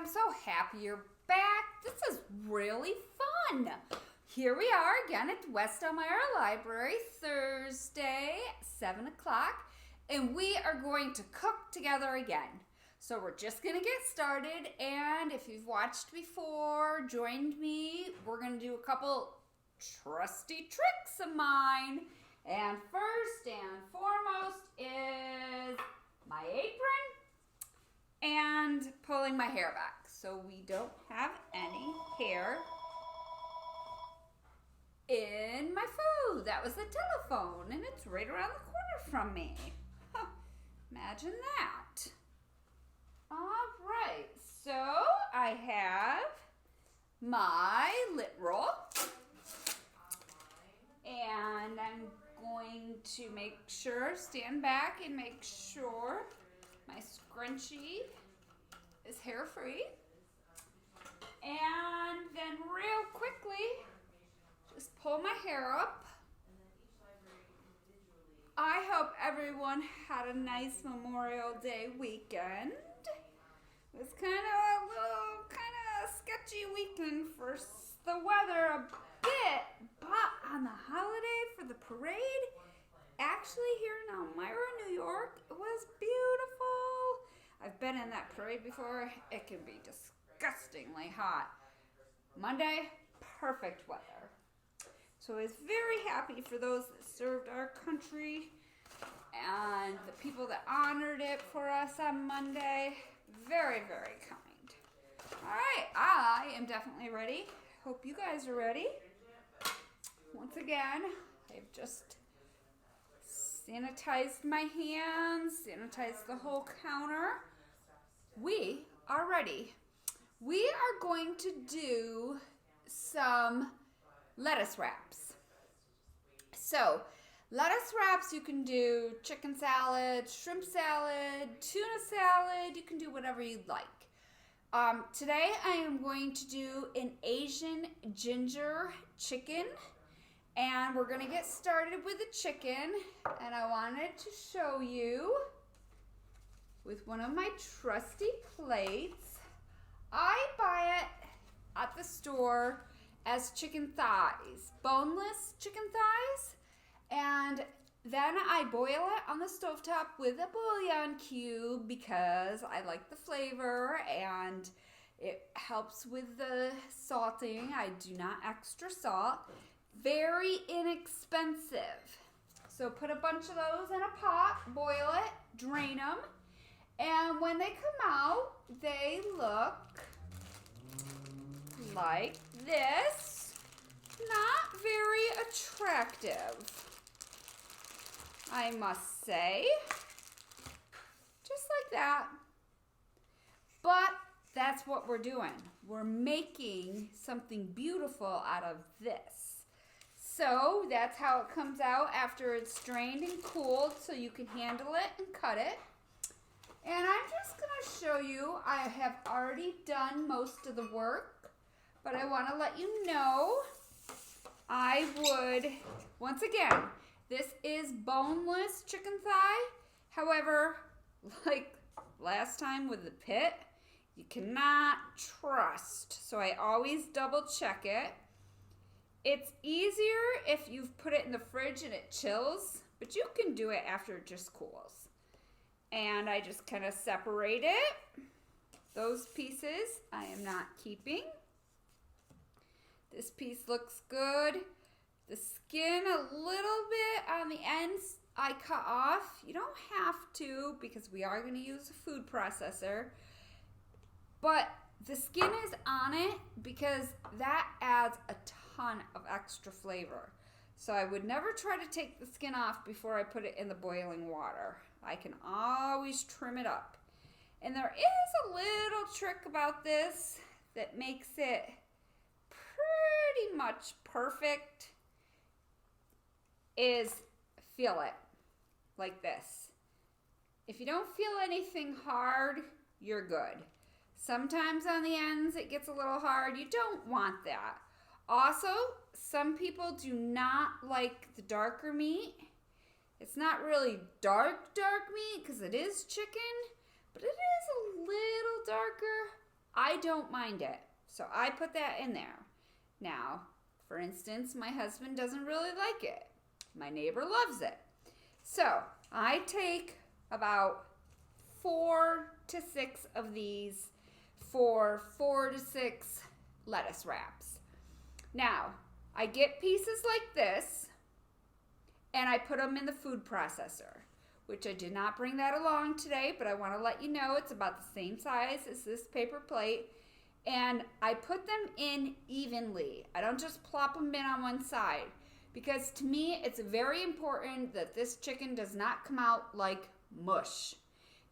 I'm so happy you're back. This is really fun. Here we are again at West Elmira Library, Thursday, 7 o'clock, and we are going to cook together again. So we're just going to get started, and if you've watched before, joined me, we're going to do a couple trusty tricks of mine. And first and foremost is my apron and pulling my hair back so we don't have any hair in my food. That was the telephone, and it's right around the corner from me. Huh, imagine that. All right, so I have my lint roll, and I'm going to make sure, stand back and make sure my scrunchie is hair free. And then real quickly, just pull my hair up. I hope everyone had a nice Memorial Day weekend. It was kind of sketchy weekend for the weather a bit, but on the holiday for the parade, actually here in Elmira, New York, it was beautiful. I've been in that parade before. It can be disgustingly hot. Monday, perfect weather. So I was very happy for those that served our country and the people that honored it for us on Monday. Very, very kind. All right, I am definitely ready. Hope you guys are ready. Once again, I've just sanitized my hands, sanitized the whole counter. We are ready. We are going to do some lettuce wraps. So, lettuce wraps, you can do chicken salad, shrimp salad, tuna salad. You can do whatever you'd like. Today I am going to do an Asian ginger chicken, and we're going to get started with the chicken, and I wanted to show you with one of my trusty plates. I buy it at the store as chicken thighs, boneless chicken thighs, and then I boil it on the stovetop with a bouillon cube because I like the flavor and it helps with the salting. I do not extra salt. Very inexpensive. So put a bunch of those in a pot, boil it, drain them, and when they come out, they look like this. Not very attractive, I must say. Just like that. But that's what we're doing. We're making something beautiful out of this. So that's how it comes out after it's drained and cooled, so you can handle it and cut it. And I'm just going to show you, I have already done most of the work, but I want to let you know I would, once again, this is boneless chicken thigh. However, like last time with the pit, you cannot trust. So I always double check it. It's easier if you've put it in the fridge and it chills, but you can do it after it just cools. And I just kind of separate it. Those pieces I am not keeping. This piece looks good. The skin a little bit on the ends I cut off. You don't have to because we are going to use a food processor. But the skin is on it because that adds a ton of extra flavor. So I would never try to take the skin off before I put it in the boiling water. I can always trim it up. And there is a little trick about this that makes it pretty much perfect, is feel it like this. If you don't feel anything hard, you're good. Sometimes on the ends it gets a little hard. You don't want that. Also, some people do not like the darker meat. It's not really dark meat because it is chicken, but it is a little darker. I I don't mind it. So I put that in there. Now, for instance, my husband doesn't really like it. My neighbor loves it. So I take about 4 to 6 of these for 4 to 6 lettuce wraps. Now, I get pieces like this and I put them in the food processor, which I did not bring that along today, but I want to let you know it's about the same size as this paper plate. And I put them in evenly. I don't just plop them in on one side, because to me it's very important that this chicken does not come out like mush.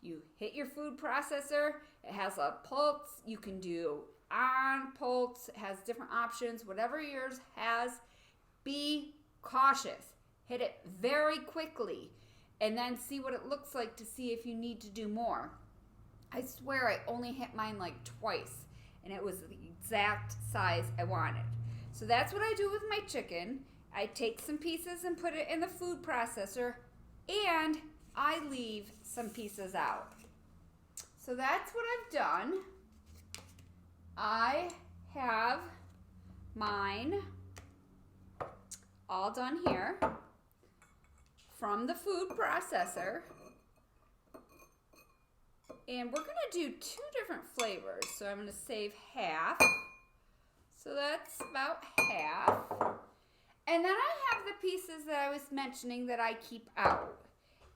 You hit your food processor, it has a pulse, you can do on pulse, it has different options, whatever yours has. Be cautious. Hit it very quickly and then see what it looks like to see if you need to do more. I swear I only hit mine like twice and it was the exact size I wanted. So that's what I do with my chicken. I take some pieces and put it in the food processor, and I leave some pieces out. So that's what I've done. I have mine all done here from the food processor. And we're gonna do 2 different flavors. So I'm gonna save half. So that's about half. And then I have the pieces that I was mentioning that I keep out.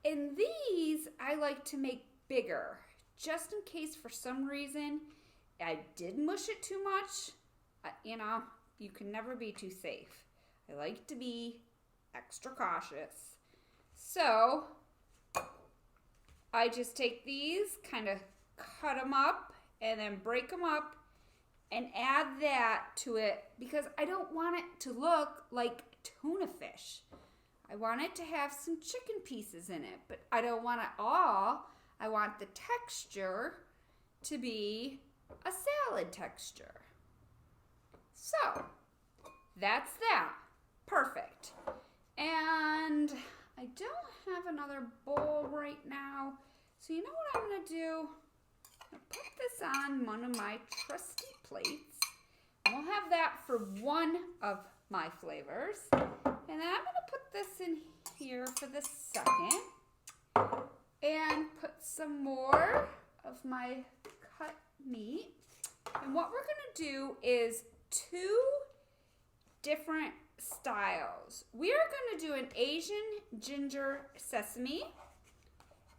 And these I like to make bigger, just in case for some reason I did mush it too much. You can never be too safe. I like to be extra cautious. So I just take these, kind of cut them up, and then break them up and add that to it, because I don't want it to look like tuna fish. I want it to have some chicken pieces in it, but I don't want it all. I want the texture to be a salad texture. So that's that. Perfect. And I don't have another bowl right now. So you know what I'm going to do? I'm going to put this on one of my trusty plates. And we'll have that for one of my flavors. And then I'm going to put this in here for the second. And put some more of my cut meat. And what we're going to do is 2 different styles. We are going to do an Asian ginger sesame,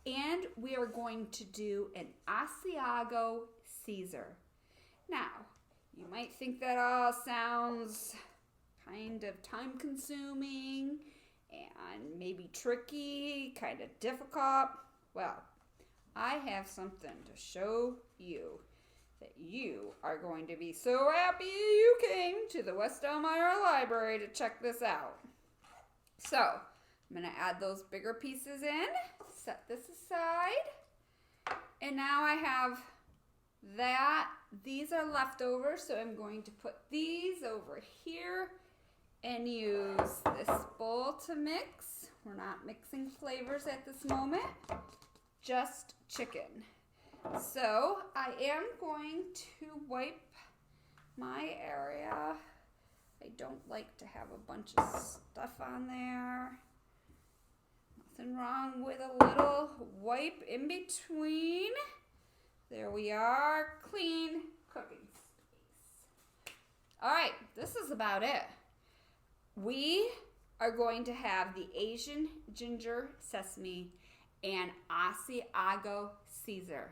and we are going to do an Asiago Caesar. Now, you might think that all sounds kind of time consuming and maybe tricky, kind of difficult. Well, I have something to show you that you are going to be so happy you came to the West Elmira Library to check this out. So, I'm going to add those bigger pieces in, set this aside, and now I have that. These are leftovers, so I'm going to put these over here and use this bowl to mix. We're not mixing flavors at this moment, just chicken. So I am going to wipe my area. I don't like to have a bunch of stuff on there. Nothing wrong with a little wipe in between. There we are, clean cooking space. All right, this is about it. We are going to have the Asian ginger sesame and Asiago Caesar.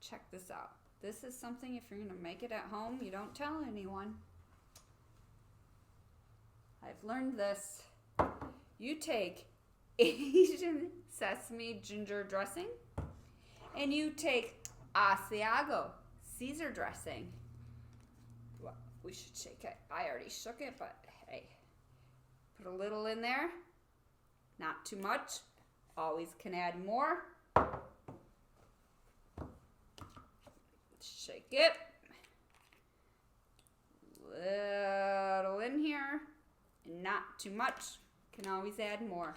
Check this out. This is something, if you're going to make it at home, you don't tell anyone. I've learned this. You take Asian sesame ginger dressing and you take Asiago Caesar dressing. Well, we should shake it. I already shook it, but hey, put a little in there. Not too much. Always can add more. Shake it. Little in here. Not too much. Can always add more.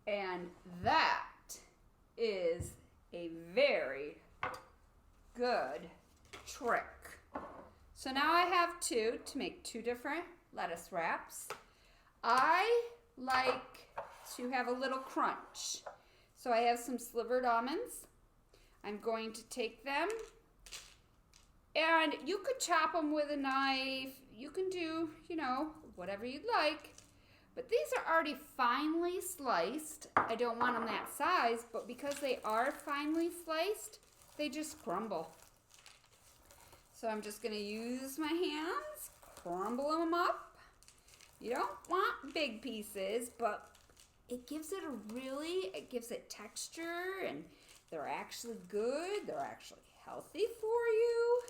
And that is a very good trick. So now I have two to make two different lettuce wraps. I like to have a little crunch. So I have some slivered almonds. I'm going to take them, and you could chop them with a knife. You can do, whatever you'd like. But these are already finely sliced. I don't want them that size, but because they are finely sliced, they just crumble. So I'm just going to use my hands, crumble them up. You don't want big pieces, but it gives it texture, and they're actually good. They're actually healthy for you.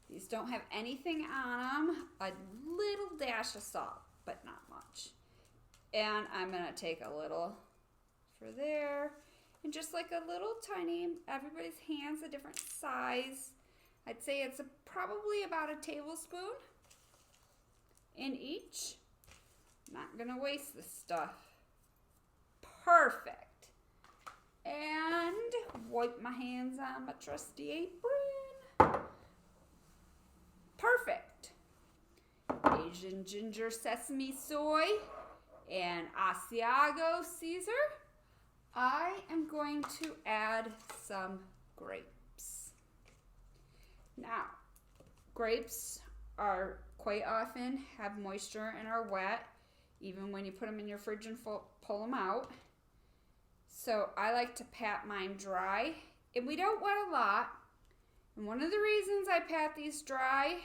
These don't have anything on them. A little dash of salt, but not much. And I'm going to take a little for there. And just like a little tiny, everybody's hand's a different size. I'd say it's probably about a tablespoon in each. Not going to waste this stuff. Perfect. And wipe my hands on my trusty apron. Perfect. Asian ginger sesame soy and Asiago Caesar. I am going to add some grapes. Now, grapes are quite often have moisture and are wet, even when you put them in your fridge and pull them out. So I like to pat mine dry, and we don't wet a lot. And one of the reasons I pat these dry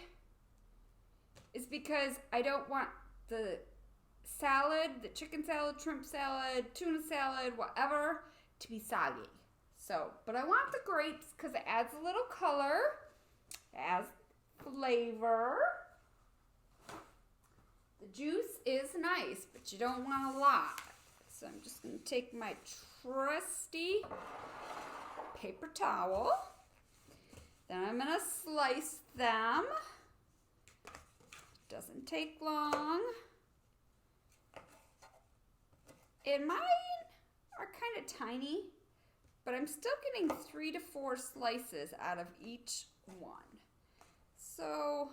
is because I don't want the salad, the chicken salad, shrimp salad, tuna salad, whatever, to be soggy. So, but I want the grapes because it adds a little color, adds flavor. The juice is nice, but you don't want a lot. So I'm just going to take my trusty paper towel. Then I'm going to slice them. Doesn't take long. And mine are kind of tiny, but I'm still getting 3 to 4 slices out of each one. So,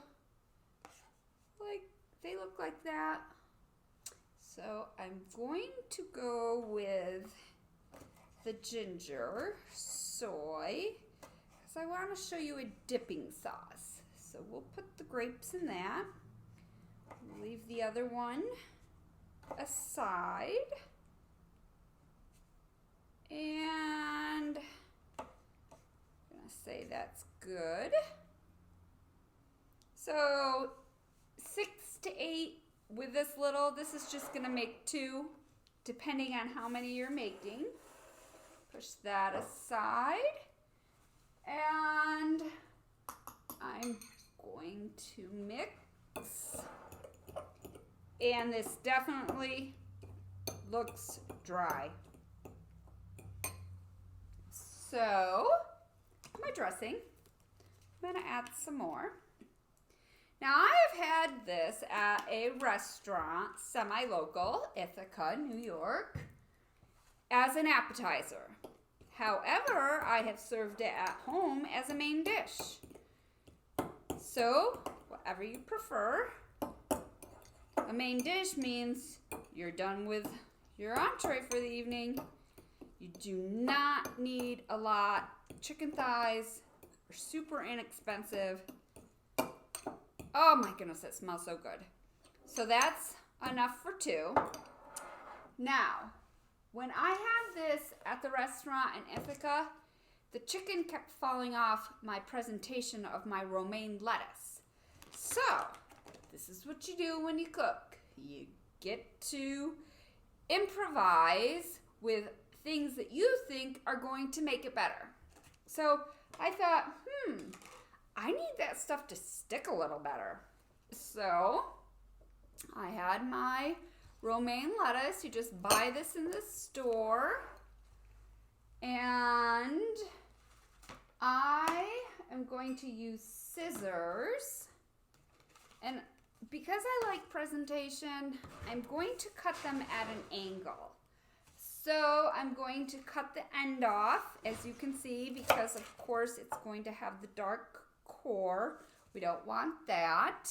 they look like that. So I'm going to go with the ginger soy because I want to show you a dipping sauce. So we'll put the grapes in that. Leave the other one aside. And I'm going to say that's good. So 6 to 8 with this little. This is just going to make 2 depending on how many you're making. Push that aside. And I'm going to mix. And this definitely looks dry. So, my dressing, I'm going to add some more. Now, I have had this at a restaurant, semi-local, Ithaca, New York, as an appetizer. However, I have served it at home as a main dish. So, whatever you prefer. A main dish means you're done with your entree for the evening. You do not need a lot. Chicken thighs are super inexpensive. Oh my goodness, it smells so good. So that's enough for 2. Now, when I had this at the restaurant in Ithaca, the chicken kept falling off my presentation of my romaine lettuce. So, this is what you do when you cook. You get to improvise with things that you think are going to make it better. So I thought, I need that stuff to stick a little better. So I had my romaine lettuce. You just buy this in the store. And I am going to use scissors. And because I like presentation, I'm going to cut them at an angle. So I'm going to cut the end off, as you can see, because of course it's going to have the dark core. We don't want that.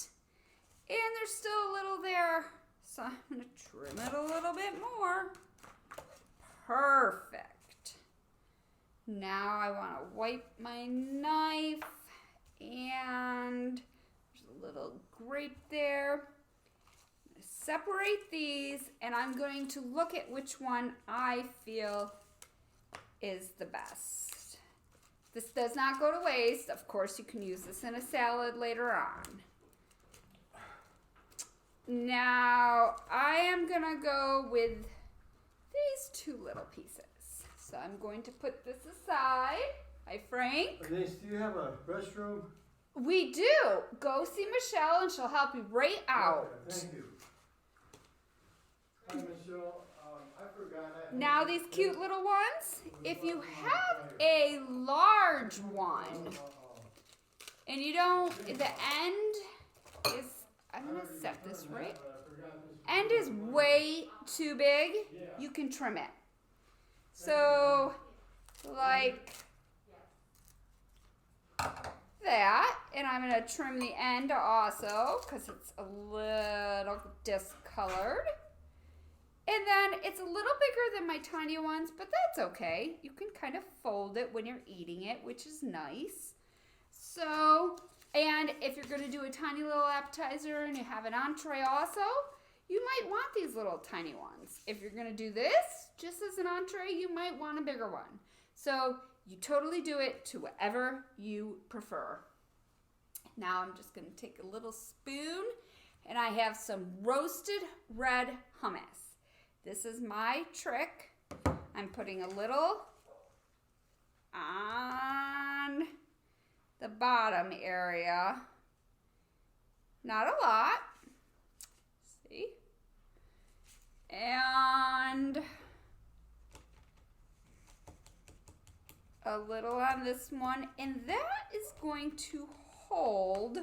And there's still a little there, so I'm going to trim it a little bit more. Perfect. Now I want to wipe my knife, and there's a little grape there. Separate these, and I'm going to look at which one I feel is the best. This does not go to waste. Of course, you can use this in a salad later on. Now, I am gonna go with these two little pieces. So I'm going to put this aside. Hi, Frank. Ahnece, do you have a restroom? We do. Go see Michelle and she'll help you right out. Okay, thank you. Hi, Michelle. I forgot. Now these cute little ones, if you have a large one and you don't, the end is, I'm going to set this right, end is way too big, you can trim it. So, like that, and I'm going to trim the end also because it's a little discolored. And then it's a little bigger than my tiny ones, but that's okay. You can kind of fold it when you're eating it, which is nice. So, and if you're gonna do a tiny little appetizer and you have an entree also, you might want these little tiny ones. If you're gonna do this just as an entree, you might want a bigger one. So you totally do it to whatever you prefer. Now I'm just gonna take a little spoon, and I have some roasted red hummus. This is my trick. I'm putting a little on the bottom area. Not a lot. See? And a little on this one. And that is going to hold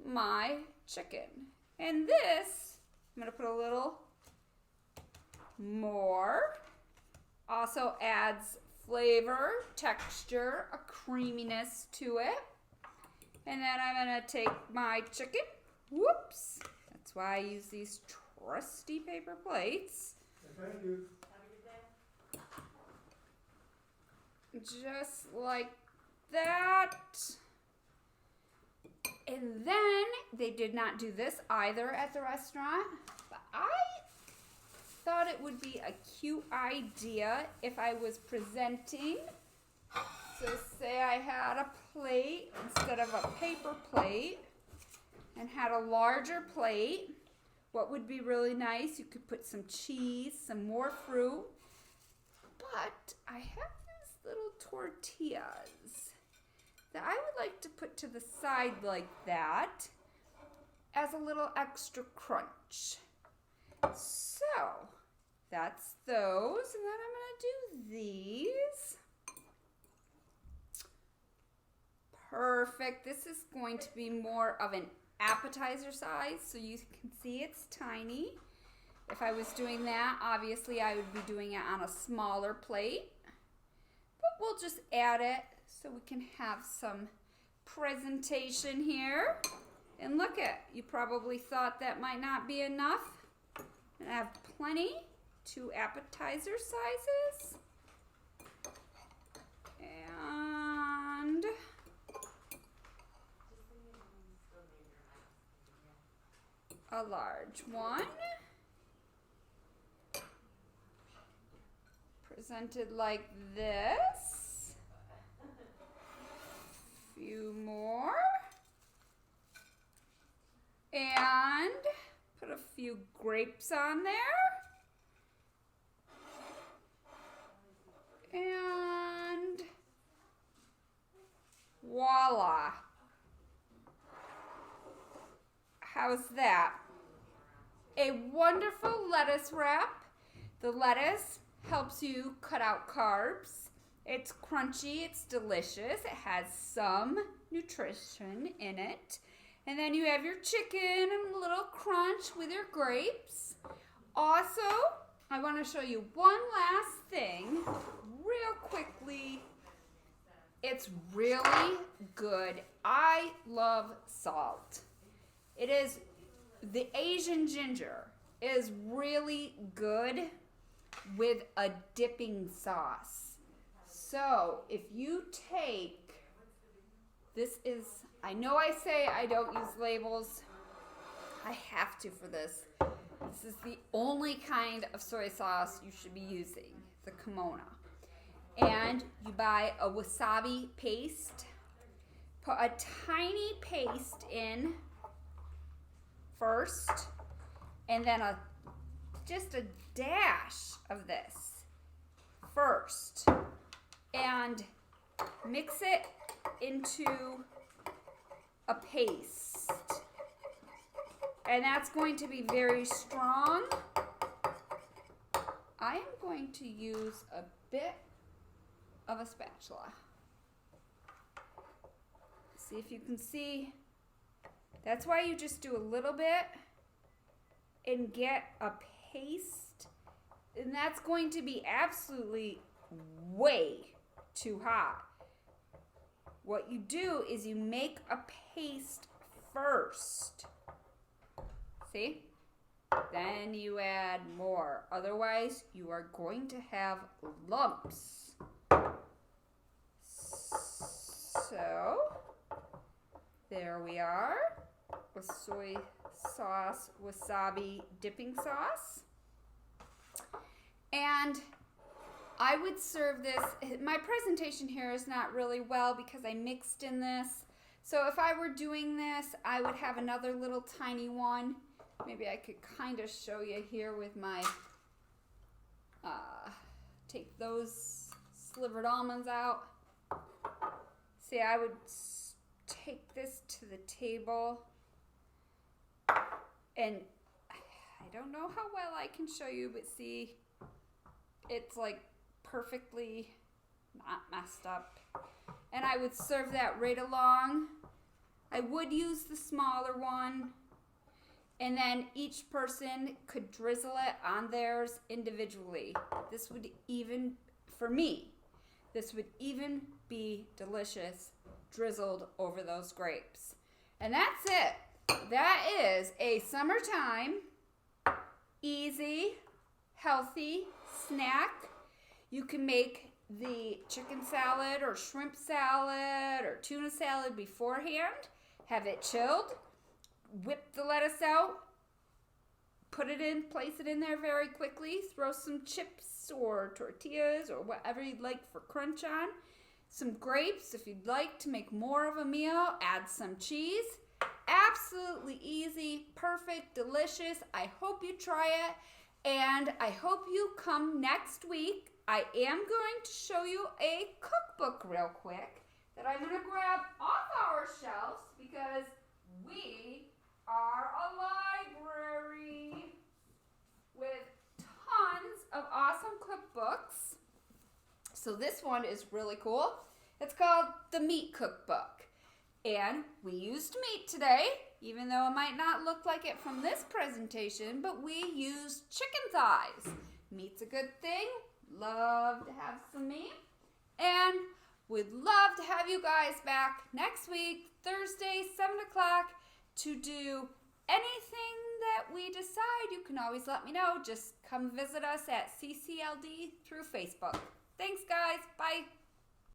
my chicken. And this, I'm going to put a little more. Also adds flavor, texture, a creaminess to it. And then I'm going to take my chicken. Whoops. That's why I use these trusty paper plates. Thank you. Just like that. And then they did not do this either at the restaurant, but I thought it would be a cute idea if I was presenting. So say I had a plate instead of a paper plate and had a larger plate. What would be really nice, you could put some cheese, some more fruit. But I have these little tortillas that I would like to put to the side like that as a little extra crunch. So, that's those, and then I'm going to do these. Perfect. This is going to be more of an appetizer size, so you can see it's tiny. If I was doing that, obviously I would be doing it on a smaller plate. But we'll just add it so we can have some presentation here. And look at, you probably thought that might not be enough. And I have plenty, 2 appetizer sizes. And a large one. Presented like this. Few more. And put a few grapes on there. And voila. How's that? A wonderful lettuce wrap. The lettuce helps you cut out carbs. It's crunchy, it's delicious. It has some nutrition in it. And then you have your chicken and a little crunch with your grapes. Also, I want to show you one last thing real quickly It's really good. I love salt. It is, the Asian ginger is really good with a dipping sauce. So if you take, this is, I know I say I don't use labels. I have to for this. This is the only kind of soy sauce you should be using, the Kimona. And you buy a wasabi paste. Put a tiny paste in first, and then just a dash of this first, and mix it into a paste. And that's going to be very strong. I am going to use a bit of a spatula. See if you can see. That's why you just do a little bit and get a paste. And that's going to be absolutely way too hot. What you do is you make a paste first. See? Then you add more. Otherwise, you are going to have lumps. So, there we are. With soy sauce, wasabi dipping sauce. And I would serve this. My presentation here is not really well because I mixed in this. So if I were doing this, I would have another little tiny one. Maybe I could kind of show you here with my, take those slivered almonds out. See, I would take this to the table, and I don't know how well I can show you, but see, it's like perfectly not messed up. And I would serve that right along. I would use the smaller one, and then each person could drizzle it on theirs individually. This would even, for me, this would even be delicious drizzled over those grapes. And that's it. That is a summertime, easy, healthy snack. You can make the chicken salad or shrimp salad or tuna salad beforehand. Have it chilled. Whip the lettuce out. Put it in, place it in there very quickly. Throw some chips or tortillas or whatever you'd like for crunch on. Some grapes if you'd like to make more of a meal. Add some cheese. Absolutely easy, perfect, delicious. I hope you try it, and I hope you come next week. I am going to show you a cookbook real quick that I'm going to grab off our shelves because we are a library with tons of awesome cookbooks. So this one is really cool. It's called the Meat Cookbook. And we used meat today, even though it might not look like it from this presentation, but we used chicken thighs. Meat's a good thing. Love to have some meat. And we'd love to have you guys back next week, Thursday, 7 o'clock, to do anything that we decide. You can always let me know. Just come visit us at CCLD through Facebook. Thanks, guys. Bye.